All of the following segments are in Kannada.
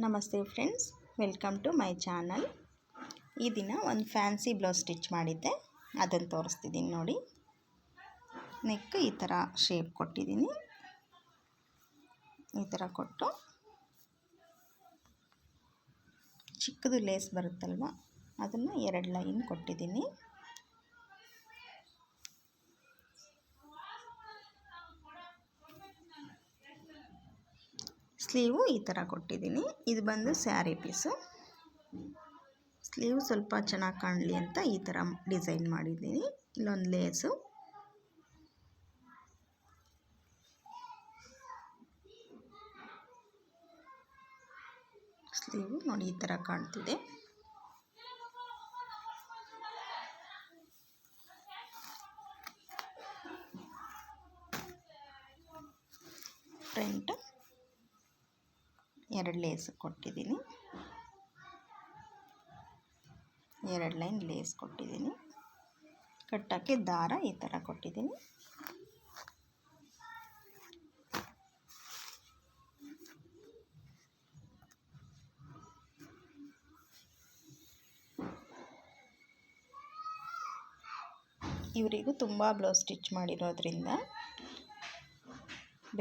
ನಮಸ್ತೆ friends, welcome to my channel. ಈ ದಿನ ಒಂದು ಫ್ಯಾನ್ಸಿ ಬ್ಲೌಸ್ ಸ್ಟಿಚ್ ಮಾಡಿದ್ದೆ, ಅದನ್ನು ತೋರಿಸ್ತಿದ್ದೀನಿ ನೋಡಿ. ನೆಕ್ ಈ ಥರ ಶೇಪ್ ಕೊಟ್ಟಿದ್ದೀನಿ. ಈ ಥರ ಕೊಟ್ಟು ಚಿಕ್ಕದು ಲೇಸ್ ಬರುತ್ತಲ್ವ, ಅದನ್ನು 2 ಲೈನ್ ಕೊಟ್ಟಿದ್ದೀನಿ. ಸ್ಲೀವು ಈ ಥರ ಕೊಟ್ಟಿದ್ದೀನಿ. ಇದು ಬಂದು ಸ್ಯಾರಿ ಪೀಸು. ಸ್ಲೀವ್ ಸ್ವಲ್ಪ ಚೆನ್ನಾಗಿ ಕಾಣಲಿ ಅಂತ ಈ ಥರ ಡಿಸೈನ್ ಮಾಡಿದ್ದೀನಿ. ಇಲ್ಲೊಂದು ಲೇಸು, ಸ್ಲೀವ್ ನೋಡಿ ಈ ಥರ ಕಾಣ್ತಿದೆ. ಫ್ರಂಟ್ 2 ಲೇಸ್ ಕೊಟ್ಟಿದ್ದೀನಿ, 2 ಲೈನ್ ಲೇಸ್ ಕೊಟ್ಟಿದ್ದೀನಿ. ಕಟ್ಟೋಕ್ಕೆ ದಾರ ಈ ಥರ ಕೊಟ್ಟಿದ್ದೀನಿ. ಇವರಿಗೂ ತುಂಬ ಬ್ಲೌಸ್ ಸ್ಟಿಚ್ ಮಾಡಿರೋದ್ರಿಂದ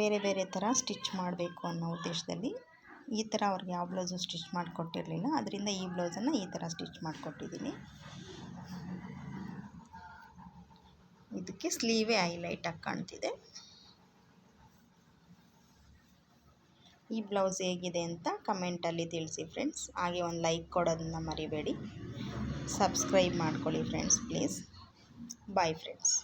ಬೇರೆ ಬೇರೆ ಥರ ಸ್ಟಿಚ್ ಮಾಡಬೇಕು ಅನ್ನೋ ಉದ್ದೇಶದಲ್ಲಿ ಈ ಥರ ಅವ್ರಿಗೆ ಯಾವ ಬ್ಲೌಸು ಸ್ಟಿಚ್ ಮಾಡಿಕೊಟ್ಟಿರಲಿಲ್ಲ, ಅದರಿಂದ ಈ ಬ್ಲೌಸನ್ನು ಈ ಥರ ಸ್ಟಿಚ್ ಮಾಡಿಕೊಟ್ಟಿದ್ದೀನಿ. ಇದಕ್ಕೆ ಸ್ಲೀವೇ ಹೈಲೈಟಾಗಿ ಕಾಣ್ತಿದೆ. ಈ ಬ್ಲೌಸ್ ಹೇಗಿದೆ ಅಂತ ಕಮೆಂಟಲ್ಲಿ ತಿಳಿಸಿ ಫ್ರೆಂಡ್ಸ್. ಹಾಗೆ ಒಂದು ಲೈಕ್ ಕೊಡೋದನ್ನ ಮರಿಬೇಡಿ. ಸಬ್ಸ್ಕ್ರೈಬ್ ಮಾಡ್ಕೊಳ್ಳಿ ಫ್ರೆಂಡ್ಸ್, ಪ್ಲೀಸ್. Bye friends.